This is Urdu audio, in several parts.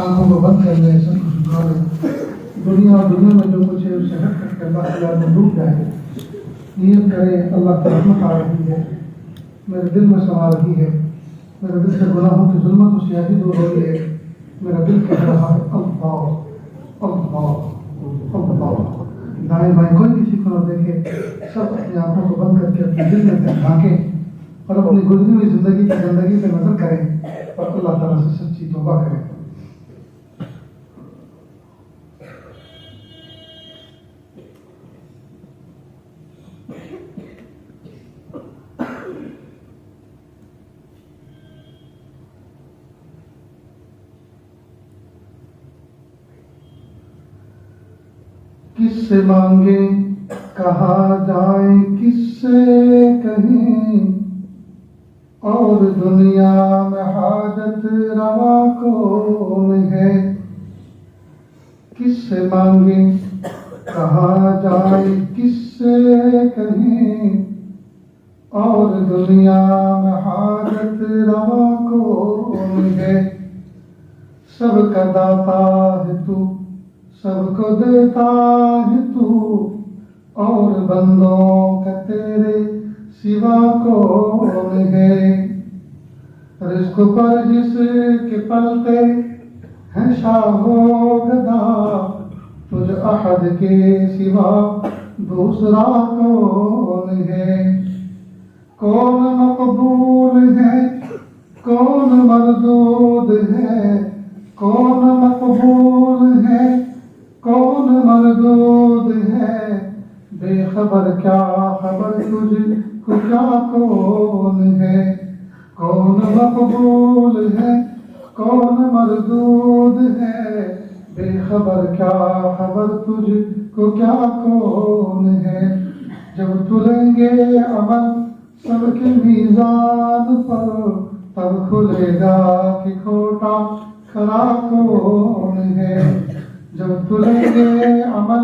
آنکھوں کو بند کر لیں، سب کو جھکا لیں، دنیا اور دنیا میں جو کچھ ہے اسے ہٹ کر کے اللہ تعالیٰ میں ڈوب جائے، نیت کرے اللہ کی رحمت آ رہی ہے، میرے دل میں سما رہی ہے، میرے دل سے گناہوں کی ظلمت و سیاہی دور ہو رہی ہے، میرا دل کہہ رہا ہے اللہ اللہ اللہ۔ دائیں بائیں کوئی کسی کو نہ دیکھے، سب اپنی آنکھوں کو بند کر کے اپنے دل میں جھانکیں اور اپنی گزری ہوئی زندگی پہ نظر کریں اور اللہ تعالیٰ سے سچی توبہ کریں۔ کس سے مانگیں کہاں جائیں کس سے کہیں، اور دنیا میں حاجت روا کون ہے۔ کس سے مانگیں کہاں جائیں کس سے کہیں، اور دنیا میں حاجت روا کون ہے۔ سب کا داتا ہے تو، سب کو دیتا ہے تو، اور بندوں کا تیرے سوا کون ہے۔ رزق پر جس کے پلتے ہیں شاہ و گدا، تجھ احد کے سوا دوسرا کون ہے۔ کون مقبول ہے کون مردود ہے، کون مقبول ہے کون مردود ہے، بے خبر کیا خبر تجھ کو کیا کون ہے۔ کون مقبول ہے کون مردود ہے، بے خبر کیا خبر تجھ کو کیا کون ہے۔ جب تلیں گے عمل سب کے میزان پر، تب کھلے گا کہ کھوٹا کھرا کون ہے۔ جب تلیں گے عمل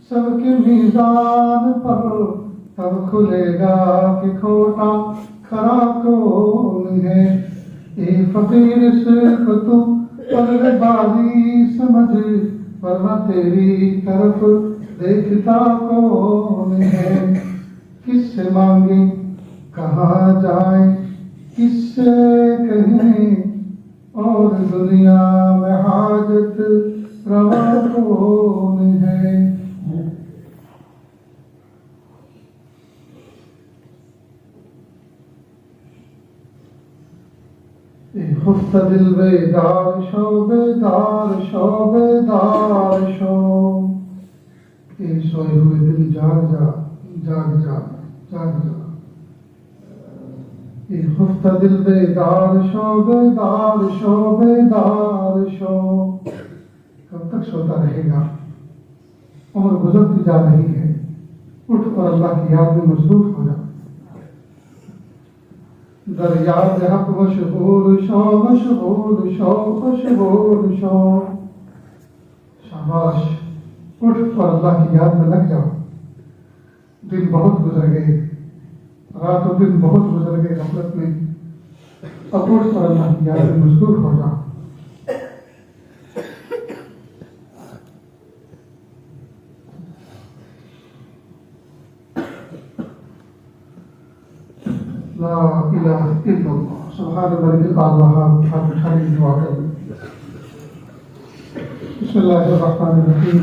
سب کے میزان پر، تب کھلے گا کہ کھوٹا کھرا کون ہے۔ اے فقیر صرف تو پرورے بازی سمجھ، ورنہ تیری طرف دیکھتا کون ہے۔ کس سے مانگیں کہاں جائیں کس سے کہیں، اور دنیا میں حاجت روا کون ہے۔ خفتہ دل بیدار شو بیدار شو بیدار شو، اے سوئے ہوئے دل جاگ جا جاگ جا جاگ جا۔ اے خفتہ دل بیدار شو بیدار شو بیدار شو۔ کب تک سوتا رہے گا، عمر گزرتی جا رہی ہے، اٹھ اور اللہ کی یاد میں مصروف ہو جا۔ در یاد حق مشغول شو مشغول شو مشغول شو۔ شاباش، اٹھ اور اللہ کی یاد میں لگ جاؤ۔ دن بہت گزر گئے، رات و دن بہت گزر گئے غفلت میں، اب اٹھ اور اللہ کی یاد میں مصروف ہو جا۔ لا الہ الا اللہ سبحان الملک الاعلی۔ اٹھانے کی دعا کریں۔ بسم اللہ الرحمن الرحیم۔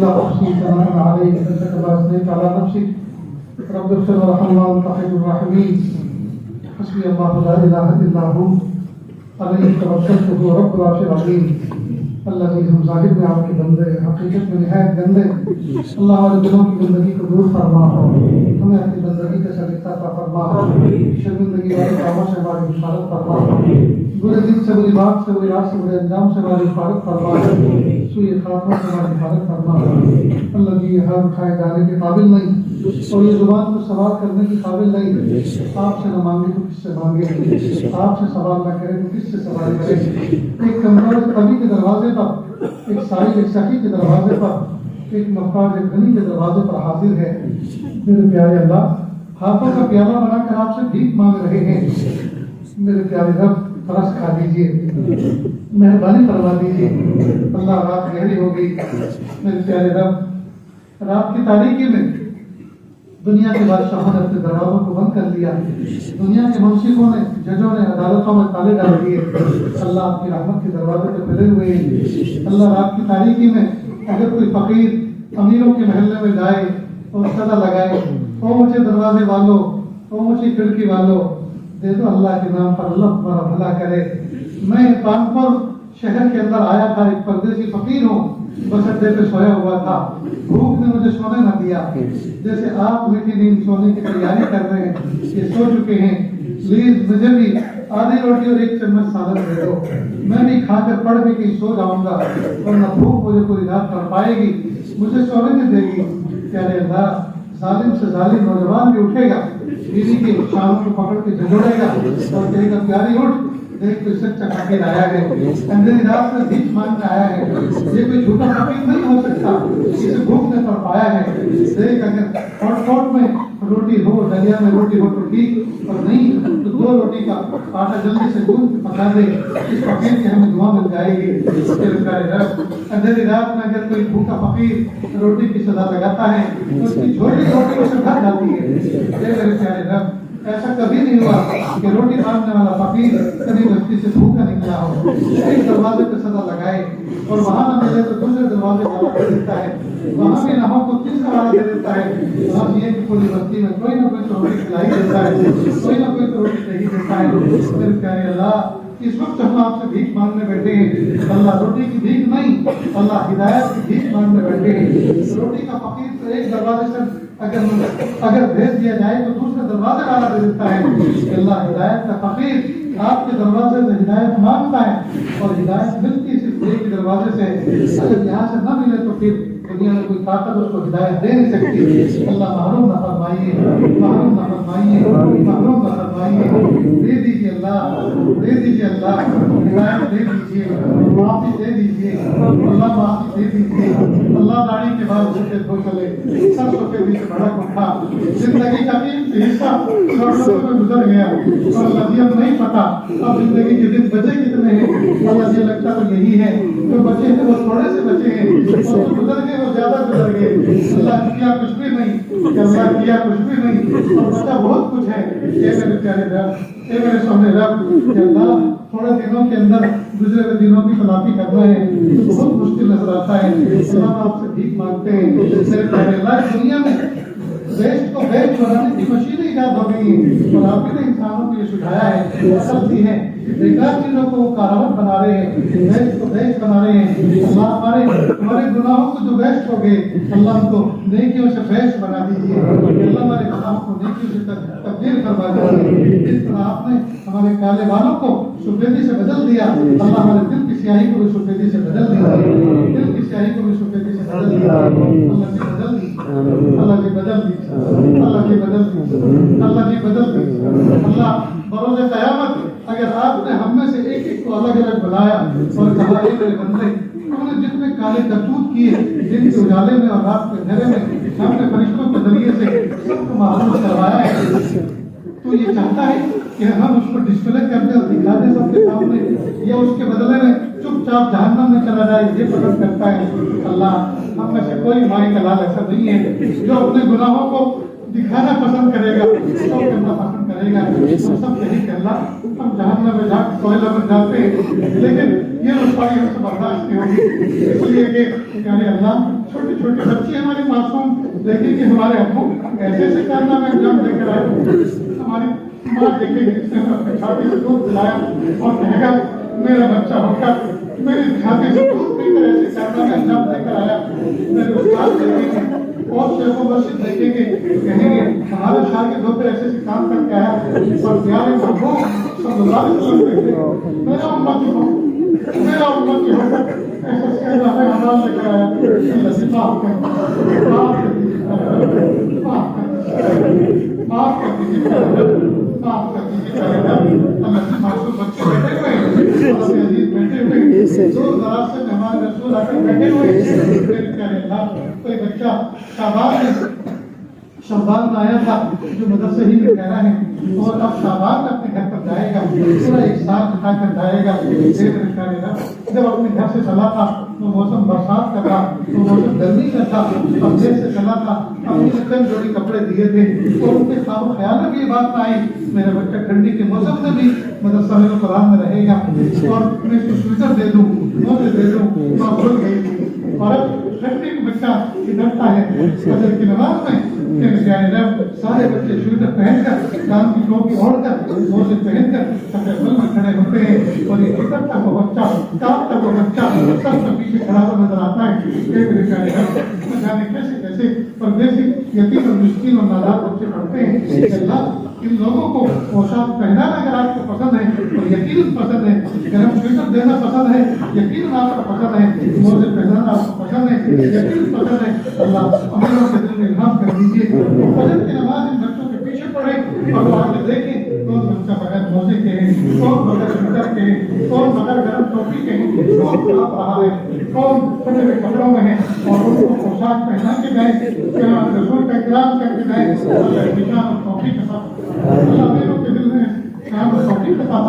لا احصی ثناء علیک انت کما اثنیت علی نفسک رب اغفر وارحم وانت خیر الراحمین۔ حسبی اللہ لا الہ الا ہو علیہ توکلت وهو رب العرش العظیم۔ اللہ جی، ہم ظاہر میں آپ کے بندے ہیں، حقیقت میں نہایت گندے۔ اللہ ہمارے دلوں کی گندگی کو دور فرما، ہمیں اپنی بندگی کا سلیقہ عطا فرما، شرمندگی والے کاموں سے ہماری حفاظت فرما، برے دل سے بری بات سے بری رات سے برے انجام سے ہماری حفاظت فرما، سوء خاتمہ سے ہماری حفاظت فرما۔ اللہ جی، ہم کھائے جانے کے قابل نہیں اور یہ زبان کو سوال کرنے کے قابل نہیں۔ آپ سے نہ مانگے تو کس سے مانگے، آپ سے سوال نہ کرے تو کس سے سوال کرے۔ ایک کمزور کبھی کے دروازے پر، ایک سائل ایک سخی کے دروازے پر، ایک محتاج ایک غنی کے دروازے پر حاضر ہے۔ میرے پیارے اللہ، ہاتھوں کا پیالہ بنا کر آپ سے بھیک مانگ رہے ہیں۔ میرے پیارے رب، رس کھا لیجیے، مہربانی فرما دیجیے۔ اللہ رات گہری ہو گئی میرے پیارے رب، رات کی تاریکی میں دنیا کے بادشاہوں نے اپنے دروازوں کو بند کر لیا، دنیا کے منصفوں نے، ججوں نے عدالتوں میں تالے ڈال دیے، اللہ آپ کی رحمت کے دروازے پہ کھلے ہوئے ہیں۔ اللہ رات کی تاریکی میں اگر کوئی فقیر امیروں کے محلے میں جائے اور صدا لگائے، او مجھے دروازے والو، او مجھے کھڑکی والو، دے دو اللہ کے نام پر، اللہ تمہارا بھلا کرے۔ میں کانپور شہر کے اندر آیا تھا، ایک پردیسی فقیر ہوں، بس اڈے پہ سویا ہوا تھا، بھوک نے مجھے سونے نہ دیا۔ جیسے آپ میٹھی نیند سونے کی تیاری کر رہے ہیں، یہ سو چکے ہیں، پلیز مجھے بھی آدھی روٹی اور ایک چمچ سالن دے دو، میں بھی کھا کر پڑھ بھی کہیں سو جاؤں گا، ورنہ بھوک مجھے پوری رات کر پائے گی، مجھے سونے نہیں دے گی۔ پیارے اللہ، ظالم سے ظالم نوجوان بھی اٹھے گا، بیوی کے شانوں کو پکڑ کے جھگڑے گا اور کہے گا پیاری اٹھ، دیکھ کوئی سچا فقیر آیا ہے، اندھیری رات میں بھیک مانگنے آیا ہے، یہ کوئی جھوٹا فقیر نہیں ہو سکتا، اسے بھوک نے پایا ہے۔ دیکھ اگر ہاٹ پاٹ میں روٹی ہو، دریا میں روٹی ہو تو ٹھیک، اور نہیں تو 2 روٹی کا آٹا جلدی سے گوندھ کے پکا دے، اس فقیر کی ہمیں دعا مل جائے گی۔ میرے پیارے رب، اندھیری رات میں اگر کوئی بھوکا فقیر روٹی کی صدا لگاتا ہے تو اس کی چھوٹی روٹی اسے بھر جاتی ہے۔ میرے پیارے رب، ایسا کبھی نہیں ہوا کہ روٹی مانگنے والا فقیر کبھی بستی سے بھوکا نکلا ہو، ایک دروازے پہ صدا لگائے اور وہاں نہ ملے تو دوسرے دروازے والا دے دیتا ہے، وہاں بھی نہ ہو تو تیسرا والا دے دیتا ہے۔ وہاں یہ کہ پوری بستی میں کوئی نہ کوئی تو روٹی کھلائی دیتا ہے، کوئی نہ کوئی تو روٹی نہیں دیتا ہے۔ میرے پیارے اللہ، اس وقت ہم آپ سے بھیک مانگنے بیٹھے ہیں، اللہ روٹی کی بھیک نہیں، اللہ ہدایت کی بھیک مانگنے بیٹھے ہیں۔ روٹی کا فقیر تو ایک دروازے سے اگر بھیج دیا جائے تو دوسرے دروازے والا دے دیتا ہے، اللہ ہدایت کا فقیر آپ کے دروازے سے ہدایت مانگتا ہے، اور ہدایت ملتی صرف ایک ہی دروازے سے، اگر یہاں سے نہ ملے تو پھر دنیا میں کوئی طاقت اس کو ہدایت دے نہیں سکتی۔ اللہ محروم نہ فرمائیے، محروم نہ فرمائیے، محروم نہ فرمائیے، دے دیجیے اللہ، دے دیجیے اللہ، ہدایت دے دیجیے، معافی دے دیجیے، اللہ معافی دے دیجیے۔ اللہ داڑھی کے بعد جھوٹے دھو چلے، سب سفیدی سے بھڑک اٹھا، زندگی کا قیمتی حصہ سڑکوں میں گزر گیا، اور اللہ جی اب نہیں پتا اب زندگی کے دن بچے کتنے ہیں۔ اللہ جی لگتا تو یہی ہے، جو بچے ہیں وہ تھوڑے سے بچے ہیں، اور جو گزر گئے وہ زیادہ گزر گئے۔ اللہ کیا کچھ بھی نہیں، اللہ کیا کچھ بھی نہیں، اور بچہ بہت کچھ ہے۔ اے میرے پیارے رب، اے میرے سونے رب، کہ اللہ تھوڑے دنوں کے اندر گزرے ہوئے دنوں کی تلافی کرنا ہے تو بہت مشکل نظر آتا ہے۔ اللہ آپ سے بھیک مانگتے ہیں، میرے پیارے اللہ، دنیا میں ویسٹ کو ویسٹ بنانے کی مشینیں ایجاد ہو گئی ہیں، اور آپ نے انسانوں کو یہ سکھایا ہے، اصل سی ہے بیکار چیزوں کو وہ کارآمد بنا رہے ہیں، ویسٹ کو ویسٹ بنا رہے ہیں۔ اللہ ہمارے گناہوں کو جو ویسٹ ہو گئے، اللہ ہم کو نیکیوں سے بیسٹ بنا دیجیے، اللہ ہمارے گناہوں کو نیکیوں سے تبدیل کروا دیجیے۔ جس طرح آپ نے ہمارے کالے بالوں کو سفیدی سے بدل دیا، اللہ ہمارے دل کی سیاہی کو بھی سفیدی سے بدل دیجیے، دل کی سیاہی کو بھی سفیدی سے بدل دیجیے۔ اللہ جی بدل دیجیے، اللہ جی بدل دیجیے، اللہ جی بدل دیجیے، اللہ جی بدل دیجیے۔ اللہ بروز قیامت اگر آپ نے ہم میں سے ایک ایک کو الگ الگ بنایا اور کہا اے میرے بندے، ہم نے جتنے کالے کرتوت کیے دن کے اجالے میں اور رات کے اندھیرے میں، ہم نے فرشتوں کے ذریعے سے سب کو معلوم کروایا ہے، تو یہ چاہتا ہے کہ ہم اس کو ڈسپلے کر دیں اور دکھا دیں سب کے سامنے، یا اس کے بدلے میں چپ چاپ جہنم میں چلا جائے، یہ پسند کرتا ہے۔ اللہ ہم میں سے کوئی مائی کا لال ایسا نہیں ہے جو اپنے گناہوں کو دکھانا پسند کرے گا، شو کرنا پسند کرے گا۔ ہم سب یہی کہ اللہ ہم جہنم میں جا کے کوئلہ میں جاتے ہیں، لیکن یہ رسوائی ہم سے برداشت نہیں ہوگی، اس لیے کہ پیارے اللہ چھوٹی چھوٹی بچی ہماری معصوم دیکھیں کہ ہمارے ابو ایسے ایسے کارنامے انجام دے کر آئے، ہماری ماں دیکھے گی جس نے اپنی چھاتی سے دودھ پلایا اور کہے گا میرا بچہ ہو کر میری چھاتی سے دودھ پی کر ایسے کارنامے انجام دے کر آیا۔ میرے استاد دیکھیں گے اور شیخ و مرشد دیکھیں گے، کہیں گے ہمارے شاگرد ہوتے ایسے ایسے کام کر کے آیا، اور پیارے محبوب صلی اللہ علیہ وسلم دیکھیں گے میرا امتی ہو، میرا امتی ہو کر ایسے ایسے کارنامے حرام لے کر آیا۔ اللہ سے معاف کر دیجیے، معاف کر دیجیے، معاف کر دیجیے، معاف کر دیجیے، معاف کر دیجیے۔ اللہ سے معصوم بچے بیٹھے ہوئے ہیں، اللہ سے عزیز بیٹھے ہوئے ہیں، دور دراز سے مہمان رسول آ کر بیٹھے ہوئے ہیں۔ میرے پیارے اللہ، کوئی بچہ شعبان میں شعبان میں آیا تھا جو مدرسے ہی میں ٹھہرا ہے اور اب شعبان میں اپنے گھر پر جائے گا پورا ایک سال بتا کر جائے گا. جب اپنے گھر سے چلا تھا تو موسم برسات کا تھا, تو موسم گرمی کا تھا, اب دیر سے چلا تھا, اپنی چند جوڑی کپڑے دیے تھے اور ان کے خواب و خیال میں بھی یہ بات آئی میرا بچہ ٹھنڈی کے موسم میں بھی مدرسہ میں قرآن میں رہے گا اور میں اس کو سویٹر دے دوں, موزے دے دوں. تو بھول گئی اور اب ٹھنڈی کا بچہ ڈرتا ہے فجر کی نماز میں سارے بچے سویٹر پہن کر کام کی ٹوپی اوڑھ کر موزے پہن کر سفید میں کھڑے ہوتے ہیں اور یہ فکر تک وہ بچہ کام تک وہ بچہ سب سے پیچھے کھڑا ہوا نظر آتا ہے. جانے کیسے کیسے پردیسی یتیم اور مسکین اور نادار بچے پڑھتے ہیں. اللہ ان لوگوں کو پوشاک پہنانا اگر آپ کو پسند ہے اور یقیناً پسند ہے, گرم سویٹر دینا پسند ہے, یقیناً آپ کو پسند ہے, موزے پہنانا آپ کو پسند ہے, یقیناً پسند ہے. اللہ امروں کے دل میں الہام کر دیجیے. فجر کی نماز ان بچوں کے پیچھے پڑھے اور وہاں سے دیکھیں کون بچہ بغیر موزے کے ہے, کون بغیر سویٹر کے ہے, کون بغیر گرم ٹوپی کے ہے, کون کھا رہا ہے, کون چھوٹے ہوئے کپڑوں میں ہے اور ان کو پوشاک پہنا کے گئے, رسول کا اکرام کر کے گئے. اللہ اور ٹوپی کے ساتھ اللہ میروں کے دل میں شام اور ٹوپی کے ساتھ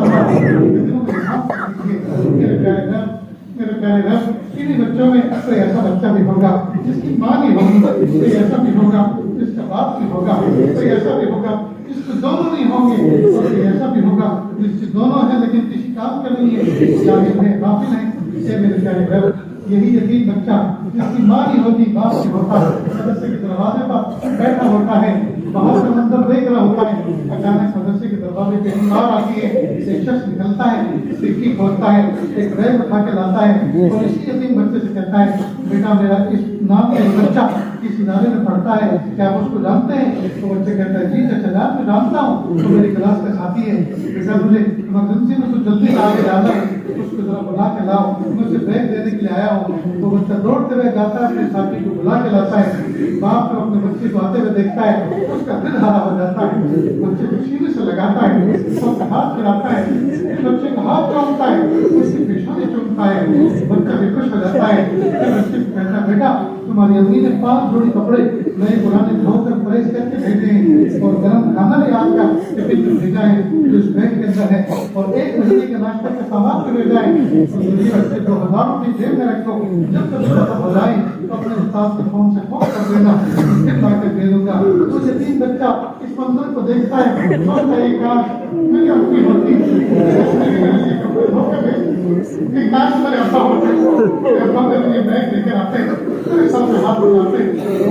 میرے پیارے رب انہیں بچوں میں کوئی ایسا بچہ بھی ہوگا جس کی ماں نہیں ہوگی, کوئی ایسا بھی ہوگا جس کا باپ نہیں ہوگا, کوئی ایسا بھی ہوگا جس کے دونوں نہیں ہوں گے, اور کوئی ایسا بھی ہوگا جس کے دونوں ہیں لیکن کسی کام کے لیے جاہل ہے, غافل ہے. یہ میرے پیارے رب یہی یتیم بچہ جس کی ماں نہیں ہوتی, باپ نہیں ہوتا, مدرسے کے دروازے پر بیٹھا ہوتا ہے, باہر سے منظر دیکھ رہا ہوتا ہے, اچانک مدرسے کے دروازے پہ انوار آتی ہے, ایک شخص نکلتا ہے, کھڑکی کھولتا ہے, ایک بیگ اٹھا کے لاتا ہے اور اسی یتیم بچے سے کہتا ہے بیٹا میرا اس نام کا ایک بچہ کسی ادارے میں پڑھتا ہے, کیا آپ اس کو جانتے ہیں؟ تو بچے کہتا ہے جی چچا جان میں جانتا ہوں, تو میری کلاس کا ساتھی ہے, بیٹا مجھے ایمرجنسی میں تو جلدی آگے جانا ہے, اس کو ذرا بلا کے لاؤ, میں اسے بیگ دینے کے لیے آیا ہوں. تو بچہ دوڑتے ہوئے جاتا ہے, اپنے ساتھی کو بلا کے لاتا ہے. باپ کو اپنے بچے کو آتے ہوئے دیکھتا ہے, اس کا دل ہارا ہو جاتا ہے, بچے کو سینے سے لگاتا ہے, اس کا ہاتھ پھراتا ہے, بچے کا ہاتھ چومتا ہے, اس کی پیشانی چومتا ہے, بچہ بھی خوش ہو جاتا ہے. بچے کو کہتا ہے بیٹا تمہاری امی نے 5 جوڑی کپڑے نئے پرانے دھو کر پریس کر کے بھیجے ہیں اور گرم کھانا بھی آج کا ٹفن میں بھیجا ہے جو اس بیگ کے اندر ہے, اور 1 مہینے کے ناشتے کا سامان بھی بھیجا ہے. بچے 2000 روپئے جیب میں رکھو, جب تک ختم ہو جائے اپنے استاد کے فون سے فون کر دینا, پھر لا کے دے دوں گا. تو یتیم بچہ اس منظر کو دیکھتا ہے, سوچتا ہے کاش میری امی ہوتی, کاش میرے ابا ہوتے, ابا میرے لیے بیگ لے کر آتے, میرے سر میں ہاتھ بناتے,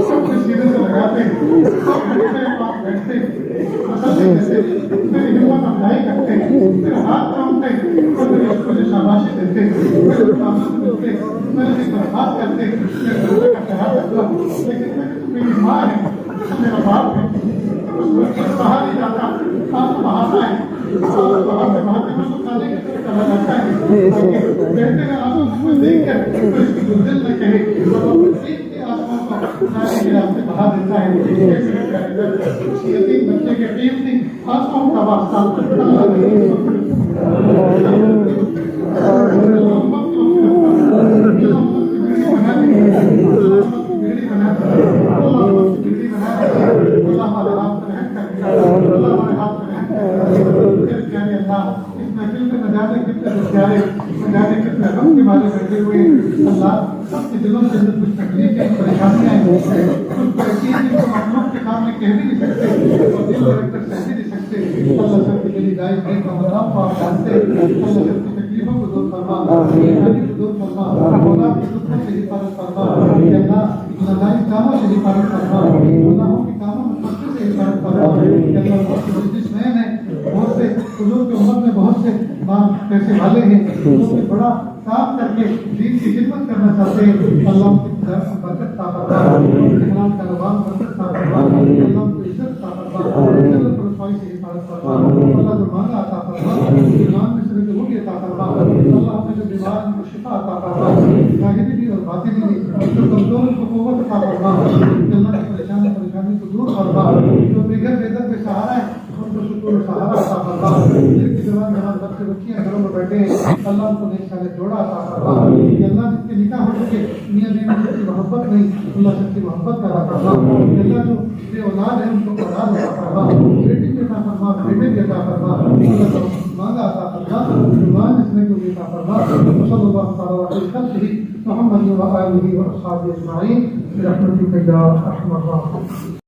سب کچھ سینے سے لگاتے, سب میرے پاس بیٹھتے, میری ہمت افزائی کرتے, میرے ہاتھ تھامتے اور مجھے شاباشی دیتے, میرے تعلق ملتے, میرے لیے درخواست کرتے, میرے بچے کا خیال رکھتا. لیکن میری ماں ہے, میرا باپ ہے, اس بچے کو باہر نہیں جاتا, آپ باہر آئے, باہر سے باہر کے کو کھانے کے لیے چلا جاتا ہے, بیٹھے میں آپ کو دیکھ کر تو اس کی دل نہ کہے اور دیکھ کے آسمان کو نانے کے راستے بہا دیتا ہے. اس یتیم بچے کے قیمتی آنسوں کا واسطہ سب کے دلوں سے کچھ تکلیفیں پریشانیاں مخلوق کے سامنے کہہ بھی نہیں سکتے اور دل میں رکھ کر سہ بھی نہیں سکتے. اللہ سب کی میری گائے بھائی کا مدام کو آپ جانتے, اللہ سب کی تکلیفوں کو دور فرما, بیماری کو دور فرما, اولاد کی دکھوں سے حفاظت فرما, اللہ ناجائز کاموں سے حفاظت فرما, گناہوں کے کاموں میں پھنسنے سے حفاظت فرما. اللہ بہت سے بزنس مین ہیں, بہت سے حضور کی امت میں بہت سے پیسے والے ہیں, انہوں نے بڑا کام کر کے دین کی خدمت کرنا چاہتے ہیں. اللہ ان کی برکت عطا فرما, احرام کا نظام برکت عطا فرما, اللہ ان کو عزت عطا فرما, جنت رسوائی سے حفاظت فرما, اللہ جو مانگا عطا فرما, ایمان میں صرف وہ بھی عطا فرما, اللہ اپنے جو بیمار ان کو شفا عطا فرما, ظاہری بھی اور باطنی بھی, جو کمزور کو قوت عطا فرما, اللہ کی پریشانی کو دور فرما, جو بغیر بے در بے سہارا ہے ان کو شکر و سہارا عطا فرما, جن کی جوان جوان بچے بچیاں گھروں میں بیٹھے اللہ ان کو نیک صالح جوڑا عطا فرما یا اللہ جس کے نکاح ہو چکے میاں بیوی میں سچی محبت نہیں اللہ سچی محبت کا عطا فرما یا اللہ جو بے اولاد ہے ان کو اولاد عطا فرما بیٹی بھی عطا فرما بیٹے بھی عطا فرما اللہ مانگا عطا فرما ایمان اس نے کو بھی عطا فرما صلی اللہ تعالی علیہ وسلم محمد و آلہ و اصحابہ اجمعین برحمتک یا ارحم الراحمین.